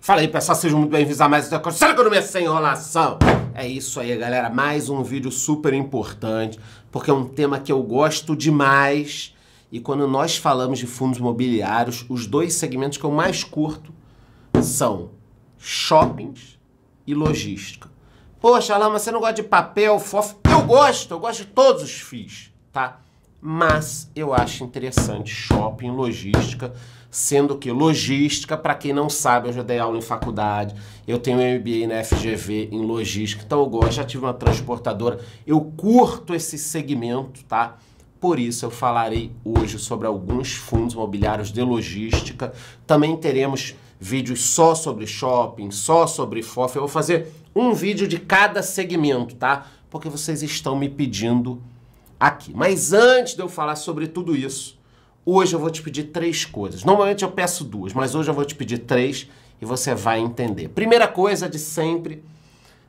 Fala aí, pessoal, sejam muito bem-vindos a mais uma coisa. Será que eu não me sem enrolação? É isso aí, galera. Mais um vídeo super importante, porque é um tema que eu gosto demais. E quando nós falamos de fundos imobiliários, os dois segmentos que eu mais curto são shoppings e logística. Poxa, Alain, mas você não gosta de papel, FOF? Eu gosto de todos os FIIs, tá? Mas eu acho interessante shopping e logística, sendo que logística, para quem não sabe, eu já dei aula em faculdade, eu tenho MBA na FGV em logística, então eu gosto, já tive uma transportadora, eu curto esse segmento, tá? Por isso eu falarei hoje sobre alguns fundos imobiliários de logística. Também teremos vídeos só sobre shopping, só sobre FOF. Eu vou fazer um vídeo de cada segmento, tá? Porque vocês estão me pedindo aqui. Mas antes de eu falar sobre tudo isso, hoje eu vou te pedir três coisas. Normalmente eu peço duas, mas hoje eu vou te pedir três e você vai entender. Primeira coisa de sempre,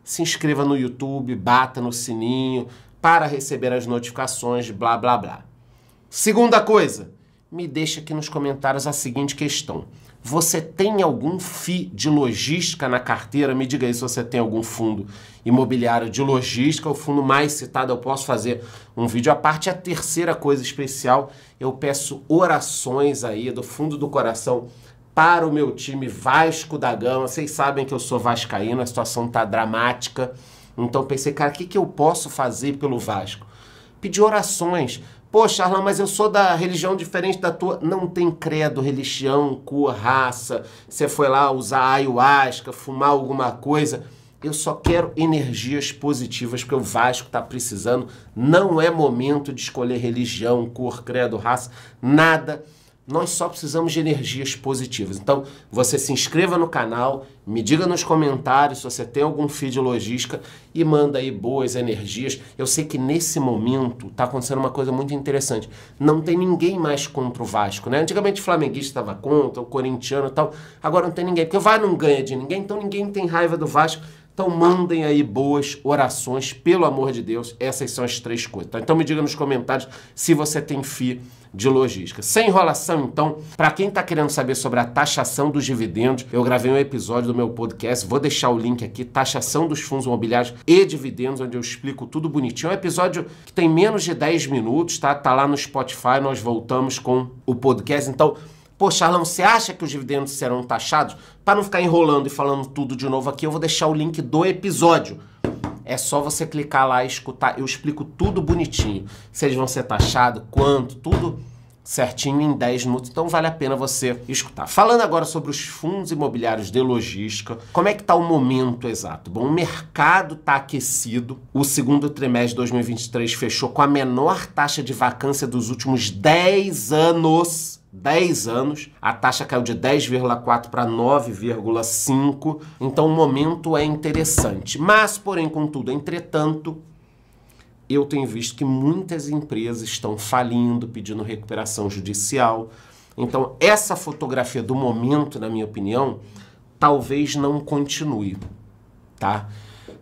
se inscreva no YouTube, bata no sininho para receber as notificações, blá, blá, blá. Segunda coisa, me deixa aqui nos comentários a seguinte questão. Você tem algum FII de logística na carteira? Me diga aí se você tem algum fundo imobiliário de logística. O fundo mais citado, eu posso fazer um vídeo à parte. A terceira coisa especial, eu peço orações aí do fundo do coração para o meu time Vasco da Gama. Vocês sabem que eu sou vascaíno, a situação tá dramática. Então pensei, cara, o que eu posso fazer pelo Vasco? Pedir orações. Poxa, Arlan, mas eu sou da religião diferente da tua. Não tem credo, religião, cor, raça. Você foi lá usar ayahuasca, fumar alguma coisa. Eu só quero energias positivas, porque o Vasco tá precisando. Não é momento de escolher religião, cor, credo, raça, nada. Nós só precisamos de energias positivas. Então, você se inscreva no canal, me diga nos comentários se você tem algum FII de logística e manda aí boas energias. Eu sei que nesse momento tá acontecendo uma coisa muito interessante. Não tem ninguém mais contra o Vasco, né? Antigamente o flamenguista estava contra, o corintiano e tal. Agora não tem ninguém, porque o Vasco não ganha de ninguém, então ninguém tem raiva do Vasco. Então mandem aí boas orações, pelo amor de Deus. Essas são as três coisas, tá? Então me diga nos comentários se você tem FII de logística. Sem enrolação, então, para quem está querendo saber sobre a taxação dos dividendos, eu gravei um episódio do meu podcast, vou deixar o link aqui, taxação dos fundos imobiliários e dividendos, onde eu explico tudo bonitinho. É um episódio que tem menos de 10 minutos, tá? Tá lá no Spotify, nós voltamos com o podcast. Então, poxa, Arlan, você acha que os dividendos serão taxados? Para não ficar enrolando e falando tudo de novo aqui, eu vou deixar o link do episódio. É só você clicar lá e escutar. Eu explico tudo bonitinho. Se eles vão ser taxados, quanto, tudo certinho em 10 minutos. Então vale a pena você escutar. Falando agora sobre os fundos imobiliários de logística, como é que está o momento exato? Bom, o mercado está aquecido. O segundo trimestre de 2023 fechou com a menor taxa de vacância dos últimos 10 anos. 10 anos, a taxa caiu de 10,4 para 9,5, então o momento é interessante. Mas, porém, contudo, entretanto, eu tenho visto que muitas empresas estão falindo, pedindo recuperação judicial. Então, essa fotografia do momento, na minha opinião, talvez não continue, tá?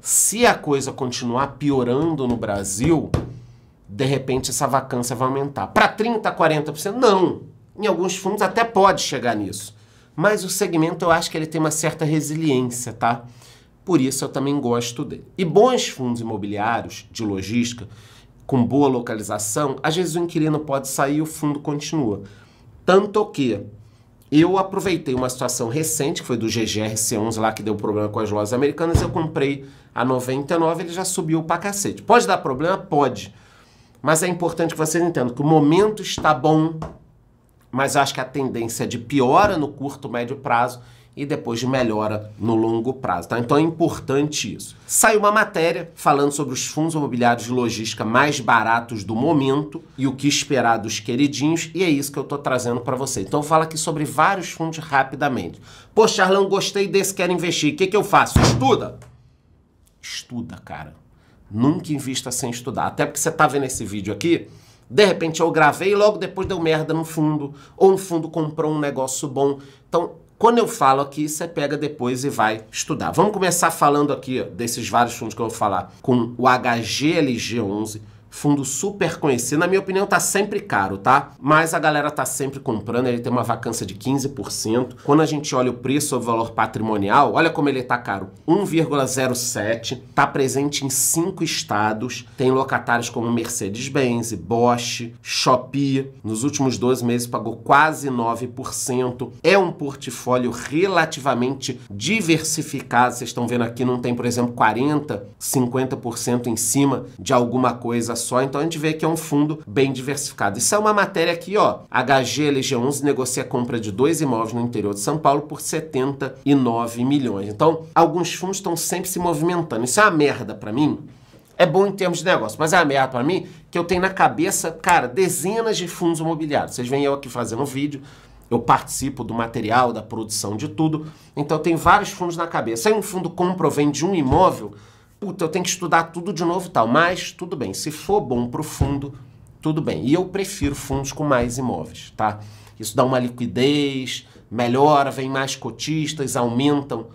Se a coisa continuar piorando no Brasil, de repente essa vacância vai aumentar. Para 30%, 40%? Não! Em alguns fundos até pode chegar nisso. Mas o segmento eu acho que ele tem uma certa resiliência, tá? Por isso eu também gosto dele. E bons fundos imobiliários de logística, com boa localização, às vezes o inquilino pode sair e o fundo continua. Tanto que eu aproveitei uma situação recente, que foi do GGRC11 lá, que deu problema com as lojas americanas, eu comprei a 99, ele já subiu pra cacete. Pode dar problema? Pode. Mas é importante que vocês entendam que o momento está bom, mas acho que a tendência é de piora no curto, médio prazo e depois de melhora no longo prazo, tá? Então é importante isso. Saiu uma matéria falando sobre os fundos imobiliários de logística mais baratos do momento e o que esperar dos queridinhos, e é isso que eu tô trazendo para você. Então eu falo aqui sobre vários fundos rapidamente. Poxa, Arlan, gostei desse, quero investir. O que eu faço? Estuda! Estuda, cara. Nunca invista sem estudar. Até porque você tá vendo esse vídeo aqui, de repente eu gravei e logo depois deu merda no fundo, ou um fundo comprou um negócio bom. Então, quando eu falo aqui, você pega depois e vai estudar. Vamos começar falando aqui desses vários fundos que eu vou falar, com o HGLG11, Fundo super conhecido, na minha opinião tá sempre caro, tá? Mas a galera tá sempre comprando, ele tem uma vacância de 15%. Quando a gente olha o preço sobre valor patrimonial, olha como ele tá caro, 1,07, tá presente em 5 estados, tem locatários como Mercedes-Benz, Bosch, Shopee, nos últimos 12 meses pagou quase 9%, é um portfólio relativamente diversificado, vocês estão vendo aqui, não tem, por exemplo, 40, 50% em cima de alguma coisa só, então a gente vê que é um fundo bem diversificado. Isso é uma matéria aqui, ó, HGLG11 negocia a compra de 2 imóveis no interior de São Paulo por 79 milhões. Então, alguns fundos estão sempre se movimentando. Isso é uma merda pra mim. É bom em termos de negócio, mas é uma merda pra mim que eu tenho na cabeça, cara, dezenas de fundos imobiliários. Vocês veem eu aqui fazendo um vídeo, eu participo do material, da produção de tudo, então eu tenho vários fundos na cabeça. Aí um fundo compra ou vende um imóvel, puta, eu tenho que estudar tudo de novo e tal, mas tudo bem, se for bom pro fundo, tudo bem. E eu prefiro fundos com mais imóveis, tá? Isso dá uma liquidez, melhora, vem mais cotistas, aumentam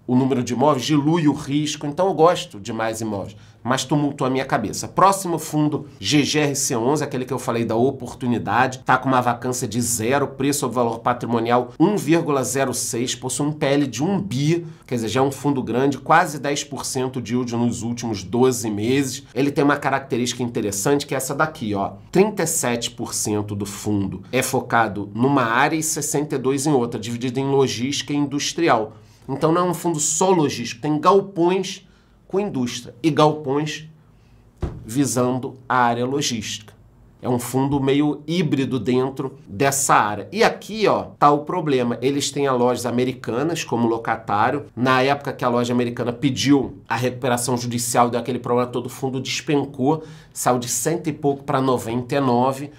o número de imóveis, dilui o risco, então eu gosto de mais imóveis, mas tumultua a minha cabeça. Próximo fundo, GGRC11, aquele que eu falei da oportunidade, tá com uma vacância de 0, preço sobre valor patrimonial 1,06, possui um PL de 1 bi, quer dizer, já é um fundo grande, quase 10% de yield nos últimos 12 meses. Ele tem uma característica interessante que é essa daqui, ó, 37% do fundo é focado numa área e 62% em outra, dividido em logística e industrial. Então não é um fundo só logístico, tem galpões com indústria e galpões visando a área logística. É um fundo meio híbrido dentro dessa área. E aqui, ó, tá o problema. Eles têm as lojas americanas como locatário. Na época que a loja americana pediu a recuperação judicial daquele problema todo, o fundo despencou, saiu de 100 e pouco para 99.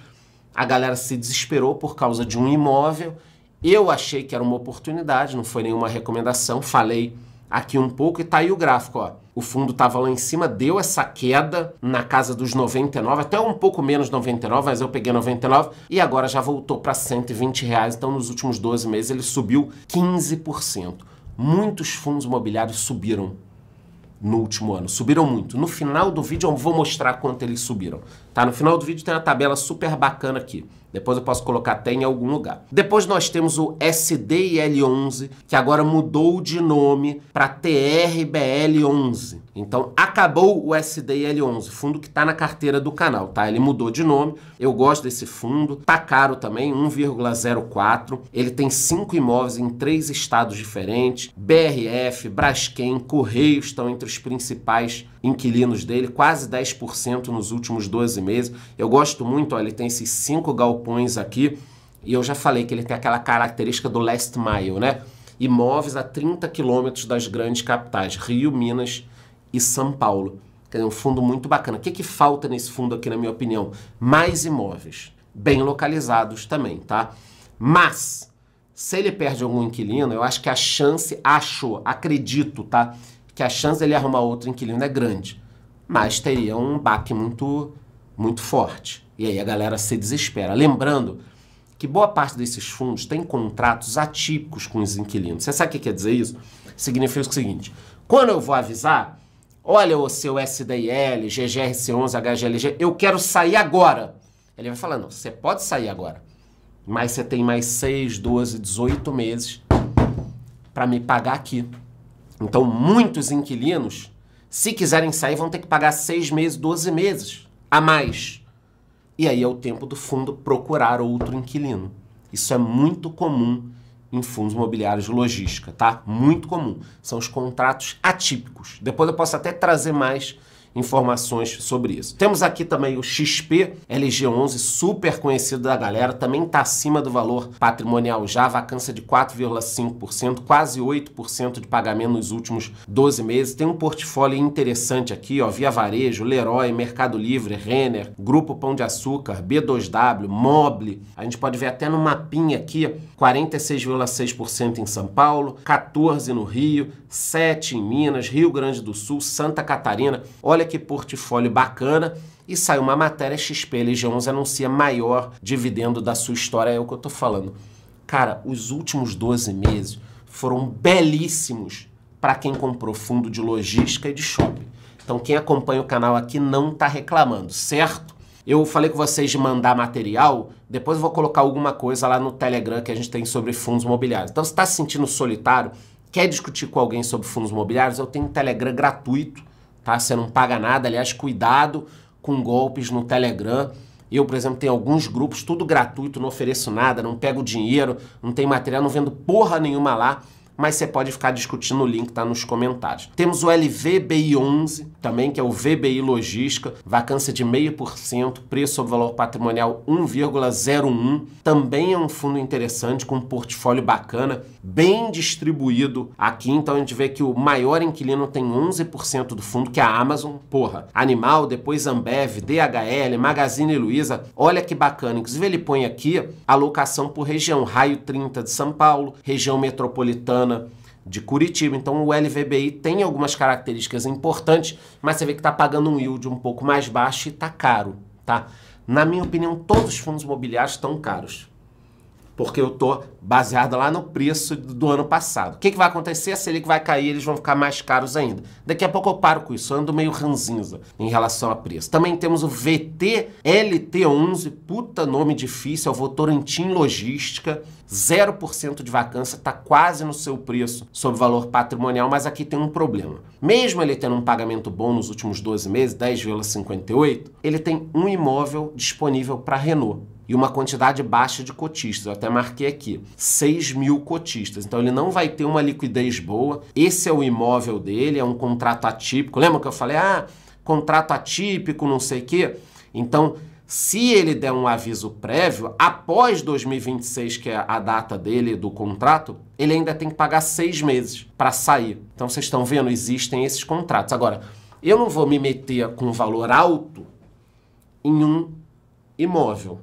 A galera se desesperou por causa de um imóvel. Eu achei que era uma oportunidade, não foi nenhuma recomendação, falei aqui um pouco e tá aí o gráfico, ó. O fundo tava lá em cima, deu essa queda na casa dos 99, até um pouco menos 99, mas eu peguei 99 e agora já voltou para R$120, então nos últimos 12 meses ele subiu 15%. Muitos fundos imobiliários subiram no último ano, subiram muito. No final do vídeo eu vou mostrar quanto eles subiram, tá? No final do vídeo tem uma tabela super bacana aqui. Depois eu posso colocar até em algum lugar. Depois nós temos o SDIL11, que agora mudou de nome para TRBL11. Então, acabou o SDIL11, fundo que está na carteira do canal, tá? Ele mudou de nome. Eu gosto desse fundo. Tá caro também, 1,04. Ele tem 5 imóveis em 3 estados diferentes. BRF, Braskem, Correios estão entre os principais inquilinos dele, quase 10% nos últimos 12 meses. Eu gosto muito, ó, ele tem esses 5 galpões aqui, e eu já falei que ele tem aquela característica do last mile, né? Imóveis a 30 quilômetros das grandes capitais, Rio, Minas e São Paulo. É um fundo muito bacana. O que falta nesse fundo aqui, na minha opinião? Mais imóveis, bem localizados também, tá? Mas, se ele perde algum inquilino, eu acho que a chance, acredito, tá? Que a chance dele arrumar outro inquilino é grande, mas teria um baque muito forte. E aí a galera se desespera. Lembrando que boa parte desses fundos tem contratos atípicos com os inquilinos. Você sabe o que quer dizer isso? Significa o seguinte, quando eu vou avisar, olha o seu SDIL, GGRC11, HGLG, eu quero sair agora. Ele vai falar, não, você pode sair agora, mas você tem mais 6, 12, 18 meses para me pagar aqui. Então, muitos inquilinos, se quiserem sair, vão ter que pagar 6 meses, 12 meses a mais. E aí é o tempo do fundo procurar outro inquilino. Isso é muito comum em fundos imobiliários de logística, tá? Muito comum. São os contratos atípicos. Depois eu posso até trazer mais informações sobre isso. Temos aqui também o XP LG11, super conhecido da galera, também está acima do valor patrimonial já, vacância de 4,5%, quase 8% de pagamento nos últimos 12 meses. Tem um portfólio interessante aqui, ó, Via Varejo, Leroy, Mercado Livre, Renner, Grupo Pão de Açúcar, B2W, Mobile. A gente pode ver até no mapinha aqui, 46,6% em São Paulo, 14% no Rio, 7% em Minas, Rio Grande do Sul, Santa Catarina. Olha que portfólio bacana. E saiu uma matéria, XP LG11 anuncia maior dividendo da sua história. É o que eu tô falando. Cara, os últimos 12 meses foram belíssimos para quem comprou fundo de logística e de shopping. Então quem acompanha o canal aqui não está reclamando, certo? Eu falei com vocês de mandar material, depois eu vou colocar alguma coisa lá no Telegram que a gente tem sobre fundos imobiliários. Então se está se sentindo solitário, quer discutir com alguém sobre fundos imobiliários, eu tenho um Telegram gratuito, tá? Você não paga nada, aliás, cuidado com golpes no Telegram. Eu, por exemplo, tenho alguns grupos, tudo gratuito, não ofereço nada, não pego dinheiro, não tem material, não vendo porra nenhuma lá, mas você pode ficar discutindo, o link tá nos comentários. Temos o LVBI11 também, que é o VBI Logística, vacância de 0,5%, preço sobre valor patrimonial 1,01. Também é um fundo interessante, com um portfólio bacana, bem distribuído aqui. Então a gente vê que o maior inquilino tem 11% do fundo, que é a Amazon. Porra, Animal, depois Ambev, DHL, Magazine Luiza. Olha que bacana. Inclusive ele põe aqui a alocação por região. Raio 30 de São Paulo, região metropolitana de Curitiba. Então o LVBI tem algumas características importantes, mas você vê que está pagando um yield um pouco mais baixo e está caro, tá? Na minha opinião, todos os fundos imobiliários estão caros, porque eu tô baseado lá no preço do ano passado. O que vai acontecer? A Selic vai cair, eles vão ficar mais caros ainda. Daqui a pouco eu paro com isso, eu ando meio ranzinza em relação a preço. Também temos o VTLT11, puta nome difícil, é o Votorantim Logística, 0% de vacância, tá quase no seu preço sobre valor patrimonial, mas aqui tem um problema. Mesmo ele tendo um pagamento bom nos últimos 12 meses, 10,58, ele tem um imóvel disponível para Renault e uma quantidade baixa de cotistas. Eu até marquei aqui, 6 mil cotistas. Então ele não vai ter uma liquidez boa. Esse é o imóvel dele, é um contrato atípico. Lembra que eu falei, contrato atípico, não sei o quê? Então, se ele der um aviso prévio, após 2026, que é a data dele do contrato, ele ainda tem que pagar 6 meses para sair. Então vocês estão vendo, existem esses contratos. Agora, eu não vou me meter com um valor alto em um imóvel,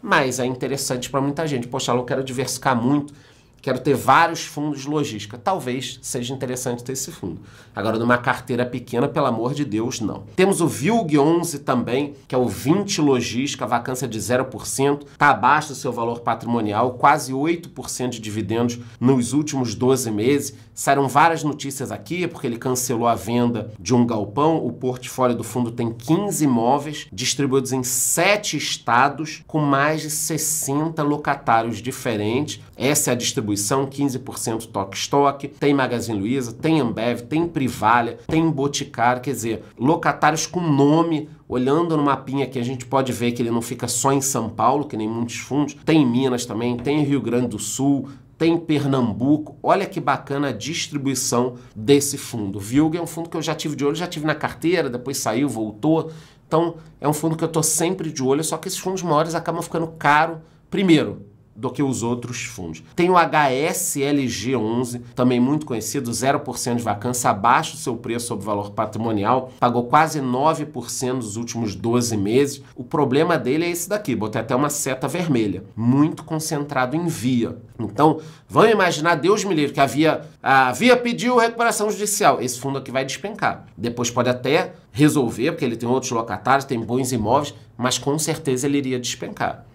mas é interessante para muita gente. Poxa, eu quero diversificar muito, quero ter vários fundos de logística. Talvez seja interessante ter esse fundo. Agora, numa carteira pequena, pelo amor de Deus, não. Temos o VILG11 também, que é o 20 Logística, vacância de 0%, está abaixo do seu valor patrimonial, quase 8% de dividendos nos últimos 12 meses. Saíram várias notícias aqui, porque ele cancelou a venda de um galpão. O portfólio do fundo tem 15 imóveis, distribuídos em 7 estados, com mais de 60 locatários diferentes. Essa é a distribuição, 15% Toque-Stock, tem Magazine Luiza, tem Ambev, tem Privalha, tem Boticário, quer dizer, locatários com nome. Olhando no mapinha aqui, a gente pode ver que ele não fica só em São Paulo, que nem muitos fundos, tem em Minas também, tem em Rio Grande do Sul, tem Pernambuco. Olha que bacana a distribuição desse fundo. VILG é um fundo que eu já tive de olho, já tive na carteira, depois saiu, voltou. Então, é um fundo que eu estou sempre de olho, só que esses fundos maiores acabam ficando caro, primeiro, do que os outros fundos. Tem o HSLG11, também muito conhecido, 0% de vacância, abaixo do seu preço sobre valor patrimonial, pagou quase 9% nos últimos 12 meses. O problema dele é esse daqui, botei até uma seta vermelha, muito concentrado em Via. Então, vamos imaginar, Deus me livre, que a Via pediu recuperação judicial. Esse fundo aqui vai despencar. Depois pode até resolver, porque ele tem outros locatários, tem bons imóveis, mas com certeza ele iria despencar.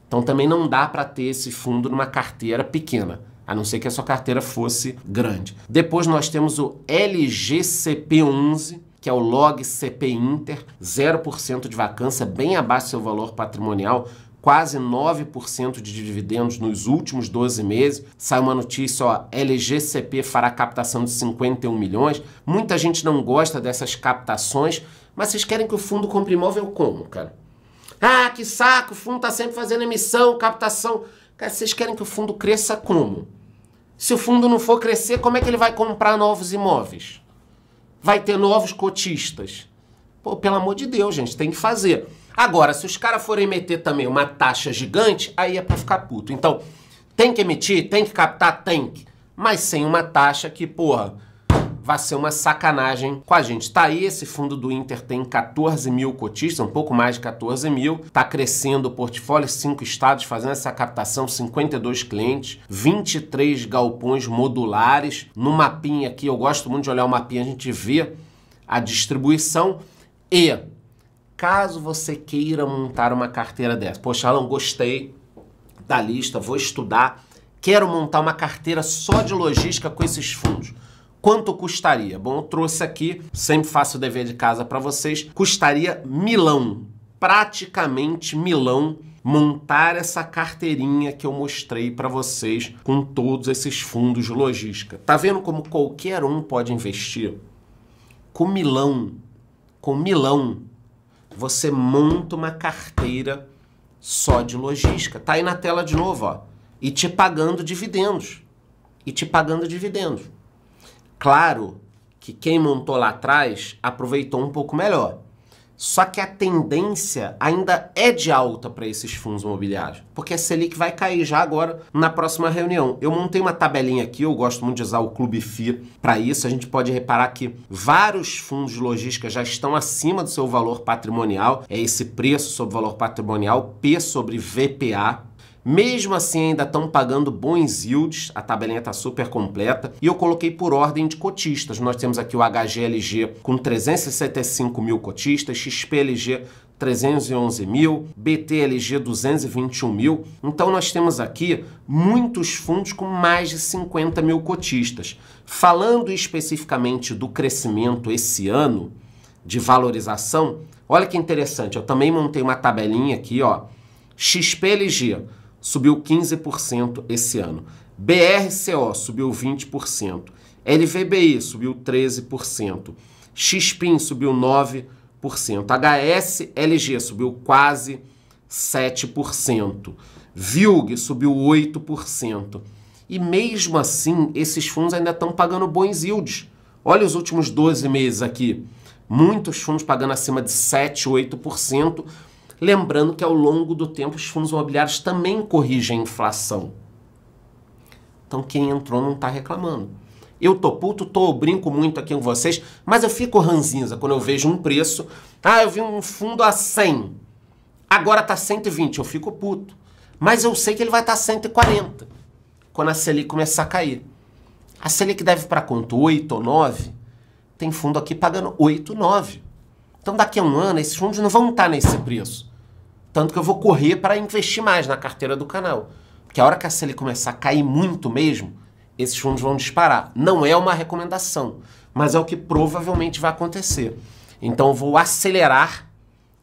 Então também não dá para ter esse fundo numa carteira pequena, a não ser que a sua carteira fosse grande. Depois nós temos o LGCP11, que é o Log CP Inter, 0% de vacância, bem abaixo do seu valor patrimonial, quase 9% de dividendos nos últimos 12 meses. Sai uma notícia, ó, LGCP fará captação de 51 milhões. Muita gente não gosta dessas captações, mas vocês querem que o fundo compre imóvel como, cara? Ah, que saco, o fundo está sempre fazendo emissão, captação. Cara, vocês querem que o fundo cresça como? Se o fundo não for crescer, como é que ele vai comprar novos imóveis? Vai ter novos cotistas? Pô, pelo amor de Deus, gente, tem que fazer. Agora, se os caras forem meter também uma taxa gigante, aí é para ficar puto. Então, tem que emitir, tem que captar, tem que. Mas sem uma taxa que, porra, vai ser uma sacanagem com a gente. Tá aí, esse fundo do Inter tem 14 mil cotistas, um pouco mais de 14 mil. Tá crescendo o portfólio, 5 estados fazendo essa captação, 52 clientes, 23 galpões modulares. No mapinha aqui, eu gosto muito de olhar o mapinha, a gente vê a distribuição. E caso você queira montar uma carteira dessa, poxa, Alan, gostei da lista, vou estudar, quero montar uma carteira só de logística com esses fundos. Quanto custaria? Bom, eu trouxe aqui, sempre faço o dever de casa para vocês, custaria milão, praticamente milão, montar essa carteirinha que eu mostrei para vocês com todos esses fundos de logística. Tá vendo como qualquer um pode investir? Com milão, você monta uma carteira só de logística. Tá aí na tela de novo, ó. E te pagando dividendos. Claro que quem montou lá atrás aproveitou um pouco melhor. Só que a tendência ainda é de alta para esses fundos imobiliários, porque a Selic vai cair já agora na próxima reunião. Eu montei uma tabelinha aqui, eu gosto muito de usar o Clube FI para isso. A gente pode reparar que vários fundos de logística já estão acima do seu valor patrimonial. É esse preço sobre valor patrimonial, P sobre VPA. Mesmo assim, ainda estão pagando bons yields, a tabelinha está super completa, e eu coloquei por ordem de cotistas. Nós temos aqui o HGLG com 365 mil cotistas, XPLG 311 mil, BTLG 221 mil. Então nós temos aqui muitos fundos com mais de 50 mil cotistas. Falando especificamente do crescimento esse ano, de valorização, olha que interessante, eu também montei uma tabelinha aqui, ó, XPLG subiu 15% esse ano. BRCO subiu 20%. LVBI subiu 13%. XPIN subiu 9%. HSLG subiu quase 7%. VILG subiu 8%. E mesmo assim, esses fundos ainda estão pagando bons yields. Olha os últimos 12 meses aqui. Muitos fundos pagando acima de 7%, 8%. Lembrando que ao longo do tempo os fundos imobiliários também corrigem a inflação. Então quem entrou não está reclamando. Eu tô puto, brinco muito aqui com vocês, mas eu fico ranzinza quando eu vejo um preço. Ah, eu vi um fundo a 100, agora tá 120, eu fico puto. Mas eu sei que ele vai estar 140 quando a Selic começar a cair. A Selic deve para quanto? 8 ou 9? Tem fundo aqui pagando 8, 9. Então daqui a um ano esses fundos não vão estar nesse preço. Tanto que eu vou correr para investir mais na carteira do canal. Porque a hora que a Selic começar a cair muito mesmo, esses fundos vão disparar. Não é uma recomendação, mas é o que provavelmente vai acontecer. Então eu vou acelerar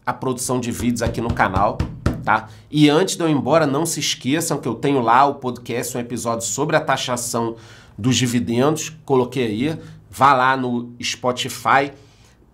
a produção de vídeos aqui no canal, tá? E antes de eu ir embora, não se esqueçam que eu tenho lá o podcast, um episódio sobre a taxação dos dividendos. Coloquei aí, vá lá no Spotify.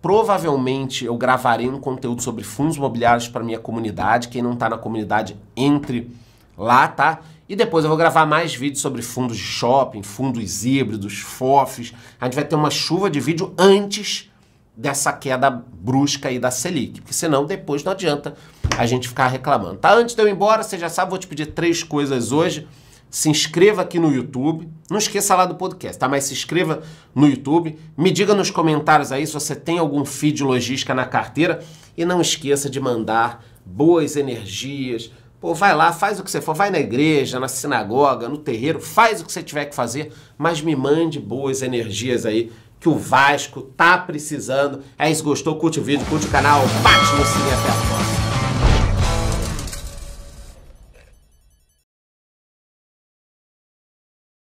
Provavelmente eu gravarei um conteúdo sobre fundos imobiliários para minha comunidade. Quem não está na comunidade, entre lá, tá? E depois eu vou gravar mais vídeos sobre fundos de shopping, fundos híbridos, FOFs. A gente vai ter uma chuva de vídeo antes dessa queda brusca aí da Selic. Porque senão depois não adianta a gente ficar reclamando, tá? Antes de eu ir embora, você já sabe, vou te pedir 3 coisas hoje. Se inscreva aqui no YouTube, não esqueça lá do podcast, tá? Mas se inscreva no YouTube, me diga nos comentários aí se você tem algum feed de logística na carteira e não esqueça de mandar boas energias. Pô, vai lá, faz o que você for, vai na igreja, na sinagoga, no terreiro, faz o que você tiver que fazer, mas me mande boas energias aí, que o Vasco tá precisando. É isso, gostou? Curte o vídeo, curte o canal, bate no sininho, até a próxima.